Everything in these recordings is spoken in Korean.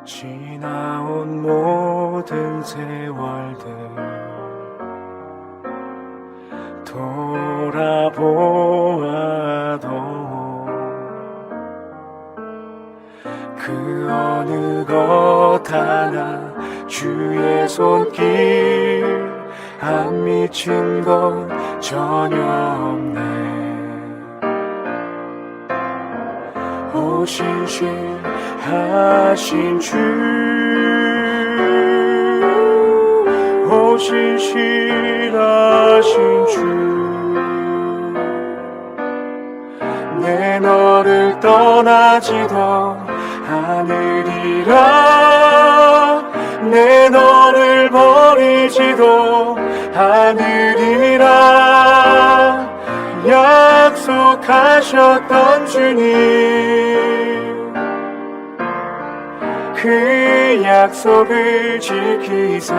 지나온 모든 세월들 돌아보아도 그 어느 것 하나 주의 손길 안 미친 것 전혀 없네. 오신실하신 주, 오신실하신 주, 내 너를 떠나지도 않으리라. 내 너를 버리지도 않으리라. 약속하셨던 주님, 그 약속을 지키사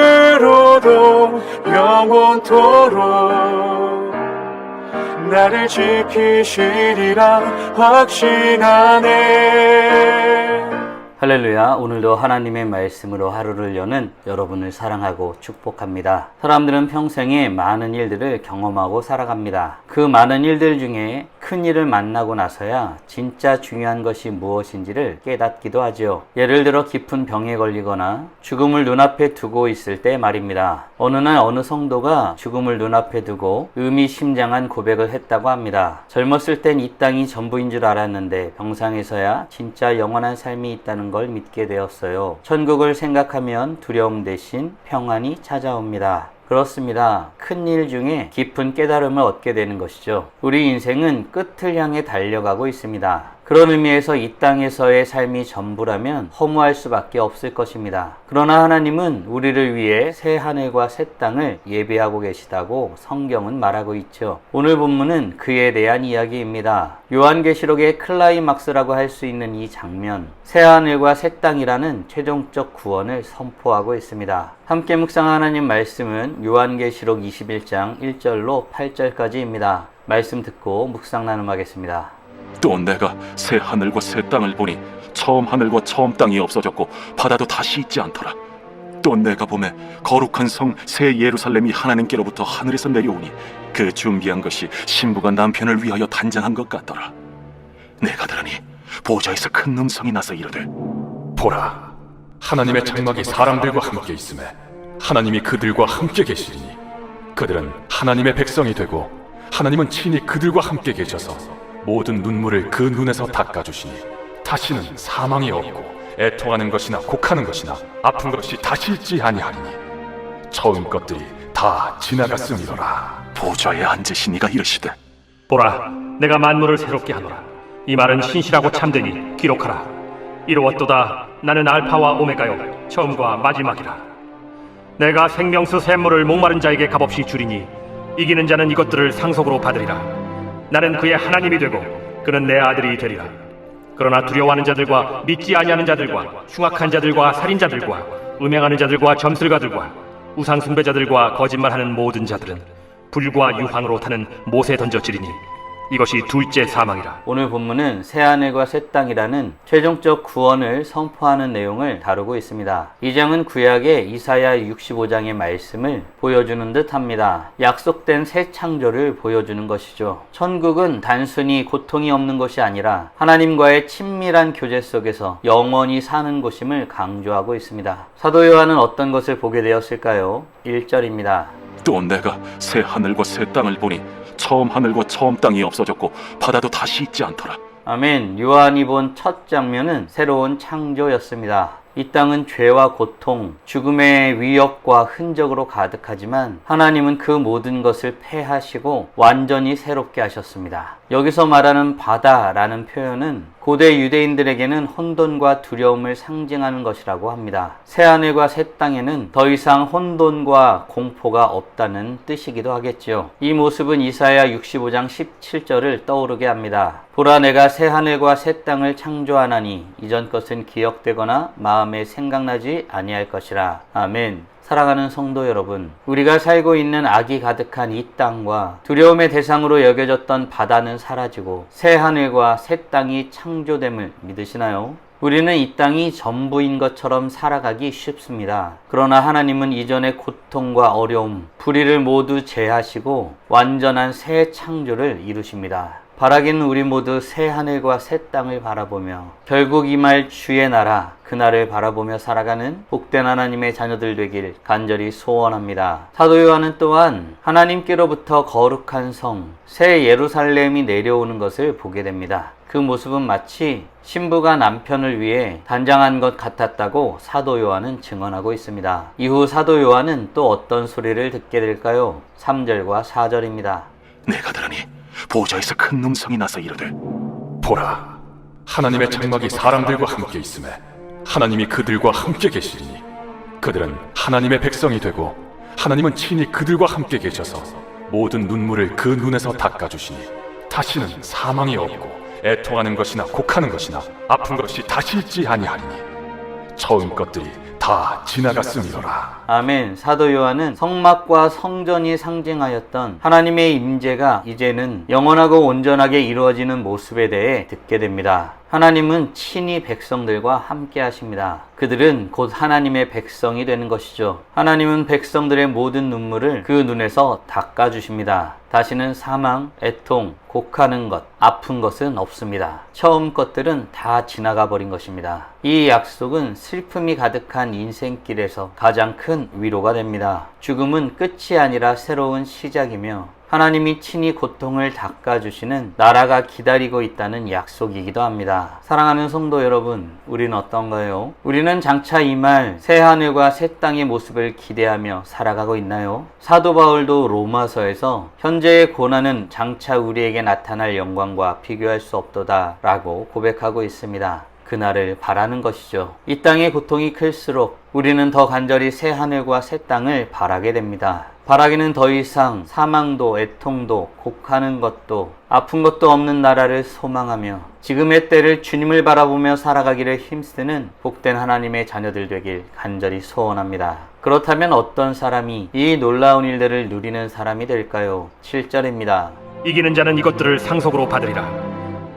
이후로도 영원토록 나를 지키시리라 확신하네. 할렐루야. 오늘도 하나님의 말씀으로 하루를 여는 여러분을 사랑하고 축복합니다. 사람들은 평생에 많은 일들을 경험하고 살아갑니다. 그 많은 일들 중에 큰 일을 만나고 나서야 진짜 중요한 것이 무엇인지를 깨닫기도 하죠. 예를 들어 깊은 병에 걸리거나 죽음을 눈앞에 두고 있을 때 말입니다. 어느 날 어느 성도가 죽음을 눈앞에 두고 의미심장한 고백을 했다고 합니다. 젊었을 땐 이 땅이 전부인 줄 알았는데 병상에서야 진짜 영원한 삶이 있다는 걸 믿게 되었어요. 천국을 생각하면 두려움 대신 평안이 찾아옵니다. 그렇습니다. 큰 일 중에 깊은 깨달음을 얻게 되는 것이죠. 우리 인생은 끝을 향해 달려가고 있습니다. 그런 의미에서 이 땅에서의 삶이 전부라면 허무할 수밖에 없을 것입니다. 그러나 하나님은 우리를 위해 새 하늘과 새 땅을 예비하고 계시다고 성경은 말하고 있죠. 오늘 본문은 그에 대한 이야기입니다. 요한계시록의 클라이막스라고 할 수 있는 이 장면, 새 하늘과 새 땅이라는 최종적 구원을 선포하고 있습니다. 함께 묵상한 하나님 말씀은 요한계시록 21장 1절로 8절까지입니다. 말씀 듣고 묵상 나눔하겠습니다. 또 내가 새 하늘과 새 땅을 보니 처음 하늘과 처음 땅이 없어졌고 바다도 다시 있지 않더라. 또 내가 보매 거룩한 성 새 예루살렘이 하나님께로부터 하늘에서 내려오니 그 준비한 것이 신부가 남편을 위하여 단장한 것 같더라. 내가 들으니 보좌에서 큰 음성이 나서 이르되, 보라, 하나님의 장막이 사람들과 함께 있음에 하나님이 그들과 함께 계시리니 그들은 하나님의 백성이 되고 하나님은 친히 그들과 함께 계셔서 모든 눈물을 그 눈에서 닦아주시니 다시는 사망이 없고 애통하는 것이나 곡하는 것이나 아픈 것이 다시 있지 아니하리니 처음 것들이 다 지나갔음이로라. 보좌에 앉으신 이가 이르시되, 보라, 내가 만물을 새롭게 하노라. 이 말은 신실하고 참되니 기록하라. 이루었도다. 나는 알파와 오메가요 처음과 마지막이라. 내가 생명수 샘물을 목마른 자에게 값없이 주리니 이기는 자는 이것들을 상속으로 받으리라. 나는 그의 하나님이 되고 그는 내 아들이 되리라. 그러나 두려워하는 자들과 믿지 아니하는 자들과 흉악한 자들과 살인자들과 음행하는 자들과 점술가들과 우상 숭배자들과 거짓말하는 모든 자들은 불과 유황으로 타는 못에 던져지리니 이것이 둘째 사망이라. 오늘 본문은 새하늘과 새 땅이라는 최종적 구원을 선포하는 내용을 다루고 있습니다. 이 장은 구약의 이사야 65장의 말씀을 보여주는 듯 합니다. 약속된 새 창조를 보여주는 것이죠. 천국은 단순히 고통이 없는 것이 아니라 하나님과의 친밀한 교제 속에서 영원히 사는 곳임을 강조하고 있습니다. 사도 요한은 어떤 것을 보게 되었을까요? 1절입니다. 또 내가 새 하늘과 새 땅을 보니 처음 하늘과 처음 땅이 없어졌고 바다도 다시 있지 않더라. 아멘. 요한이 본 첫 장면은 새로운 창조였습니다. 이 땅은 죄와 고통, 죽음의 위협과 흔적으로 가득하지만 하나님은 그 모든 것을 패하시고 완전히 새롭게 하셨습니다. 여기서 말하는 바다라는 표현은 고대 유대인들에게는 혼돈과 두려움을 상징하는 것이라고 합니다. 새하늘과 새 땅에는 더 이상 혼돈과 공포가 없다는 뜻이기도 하겠죠. 이 모습은 이사야 65장 17절을 떠오르게 합니다. 보라, 내가 새하늘과 새 땅을 창조하나니 이전 것은 기억되거나 마음에 생각나지 아니할 것이라. 아멘. 사랑하는 성도 여러분, 우리가 살고 있는 악이 가득한 이 땅과 두려움의 대상으로 여겨졌던 바다는 사라지고 새 하늘과 새 땅이 창조됨을 믿으시나요? 우리는 이 땅이 전부인 것처럼 살아가기 쉽습니다. 그러나 하나님은 이전의 고통과 어려움, 불의를 모두 제하시고 완전한 새 창조를 이루십니다. 바라기는 우리 모두 새 하늘과 새 땅을 바라보며 결국 임할 주의 나라, 그날을 바라보며 살아가는 복된 하나님의 자녀들 되길 간절히 소원합니다. 사도 요한은 또한 하나님께로부터 거룩한 성, 새 예루살렘이 내려오는 것을 보게 됩니다. 그 모습은 마치 신부가 남편을 위해 단장한 것 같았다고 사도 요한은 증언하고 있습니다. 이후 사도 요한은 또 어떤 소리를 듣게 될까요? 3절과 4절입니다. 내가 들으니 보좌에서 큰 음성이 나서 이르되 보라, 하나님의 장막이 사람들과 함께 있음에 하나님이 그들과 함께 계시리니 그들은 하나님의 백성이 되고 하나님은 친히 그들과 함께 계셔서 모든 눈물을 그 눈에서 닦아주시니 다시는 사망이 없고 애통하는 것이나 곡하는 것이나 아픈 것이 다시 있지 아니하리니 처음 것들이 다 지나갔음이로라. 아멘. 사도 요한은 성막과 성전이 상징하였던 하나님의 임재가 이제는 영원하고 온전하게 이루어지는 모습에 대해 듣게 됩니다. 하나님은 친히 백성들과 함께 하십니다. 그들은 곧 하나님의 백성이 되는 것이죠. 하나님은 백성들의 모든 눈물을 그 눈에서 닦아주십니다. 다시는 사망, 애통, 곡하는 것, 아픈 것은 없습니다. 처음 것들은 다 지나가 버린 것입니다. 이 약속은 슬픔이 가득한 인생길에서 가장 큰 위로가 됩니다. 죽음은 끝이 아니라 새로운 시작이며 하나님이 친히 고통을 닦아주시는 나라가 기다리고 있다는 약속이기도 합니다. 사랑하는 성도 여러분, 우리는 어떤가요? 우리는 장차 임할 새 하늘과 새 땅의 모습을 기대하며 살아가고 있나요? 사도 바울도 로마서에서 현재의 고난은 장차 우리에게 나타날 영광과 비교할 수 없도다 라고 고백하고 있습니다. 그날을 바라는 것이죠. 이 땅의 고통이 클수록 우리는 더 간절히 새 하늘과 새 땅을 바라게 됩니다. 바라기는 더 이상 사망도 애통도 곡하는 것도 아픈 것도 없는 나라를 소망하며 지금의 때를 주님을 바라보며 살아가기를 힘쓰는 복된 하나님의 자녀들 되길 간절히 소원합니다. 그렇다면 어떤 사람이 이 놀라운 일들을 누리는 사람이 될까요? 7절입니다. 이기는 자는 이것들을 상속으로 받으리라.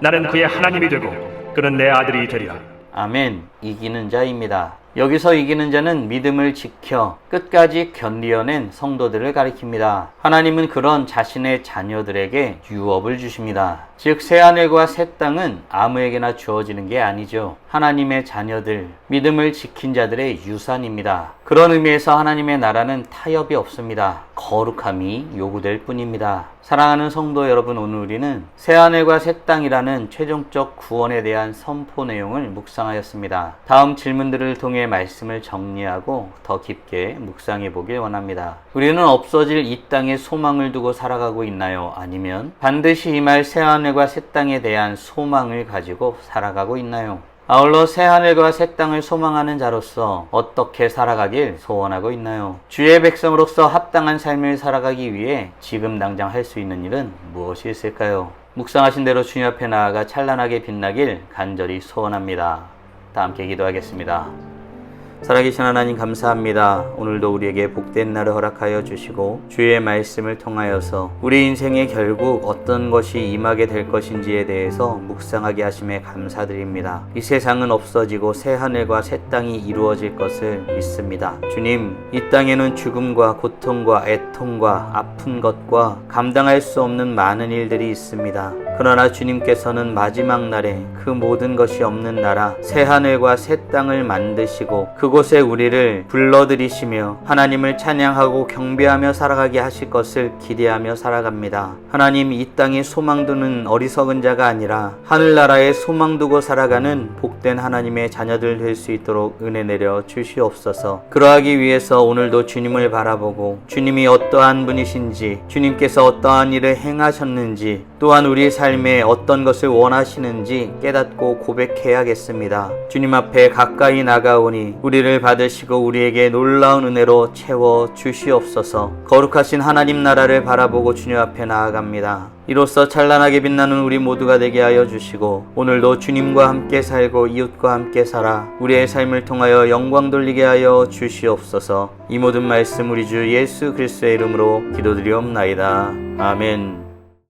나는 그의 하나님이 되고 그는 내 아들이 되리라. 아멘. 이기는 자입니다. 여기서 이기는 자는 믿음을 지켜 끝까지 견디어낸 성도들을 가리킵니다. 하나님은 그런 자신의 자녀들에게 유업을 주십니다. 즉 새하늘과 새 땅은 아무에게나 주어지는 게 아니죠. 하나님의 자녀들, 믿음을 지킨 자들의 유산입니다. 그런 의미에서 하나님의 나라는 타협이 없습니다. 거룩함이 요구될 뿐입니다. 사랑하는 성도 여러분, 오늘 우리는 새하늘과 새 땅이라는 최종적 구원에 대한 선포 내용을 묵상하였습니다. 다음 질문들을 통해 말씀을 정리하고 더 깊게 묵상해 보길 원합니다. 우리는 없어질 이 땅에 소망을 두고 살아가고 있나요? 아니면 반드시 임할 새하늘과 새 땅에 대한 소망을 가지고 살아가고 있나요? 아울러 새하늘과 새 땅을 소망하는 자로서 어떻게 살아가길 소원하고 있나요? 주의 백성으로서 합당한 삶을 살아가기 위해 지금 당장 할 수 있는 일은 무엇이 있을까요? 묵상하신 대로 주님 앞에 나아가 찬란하게 빛나길 간절히 소원합니다. 다 함께 기도하겠습니다. 살아계신 하나님 감사합니다. 오늘도 우리에게 복된 날을 허락하여 주시고 주의 말씀을 통하여서 우리 인생에 결국 어떤 것이 임하게 될 것인지에 대해서 묵상하게 하심에 감사드립니다. 이 세상은 없어지고 새 하늘과 새 땅이 이루어질 것을 믿습니다. 주님, 이 땅에는 죽음과 고통과 애통과 아픈 것과 감당할 수 없는 많은 일들이 있습니다. 그러나 주님께서는 마지막 날에 그 모든 것이 없는 나라 새 하늘과 새 땅을 만드시고 그곳에 우리를 불러들이시며 하나님을 찬양하고 경배하며 살아가게 하실 것을 기대하며 살아갑니다. 하나님, 이 땅에 소망 두는 어리석은 자가 아니라 하늘나라에 소망 두고 살아가는 복된 하나님의 자녀들 될 수 있도록 은혜 내려 주시옵소서. 그러하기 위해서 오늘도 주님을 바라보고 주님이 어떠한 분이신지, 주님께서 어떠한 일을 행하셨는지, 또한 우리 삶에 어떤 것을 원하시는지 깨닫고 고백해야겠습니다. 주님 앞에 가까이 나가오니 우리를 받으시고 우리에게 놀라운 은혜로 채워 주시옵소서. 거룩하신 하나님 나라를 바라보고 주님 앞에 나아갑니다. 이로써 찬란하게 빛나는 우리 모두가 되게 하여 주시고 오늘도 주님과 함께 살고 이웃과 함께 살아 우리의 삶을 통하여 영광 돌리게 하여 주시옵소서. 이 모든 말씀 우리 주 예수 그리스도의 이름으로 기도드리옵나이다. 아멘.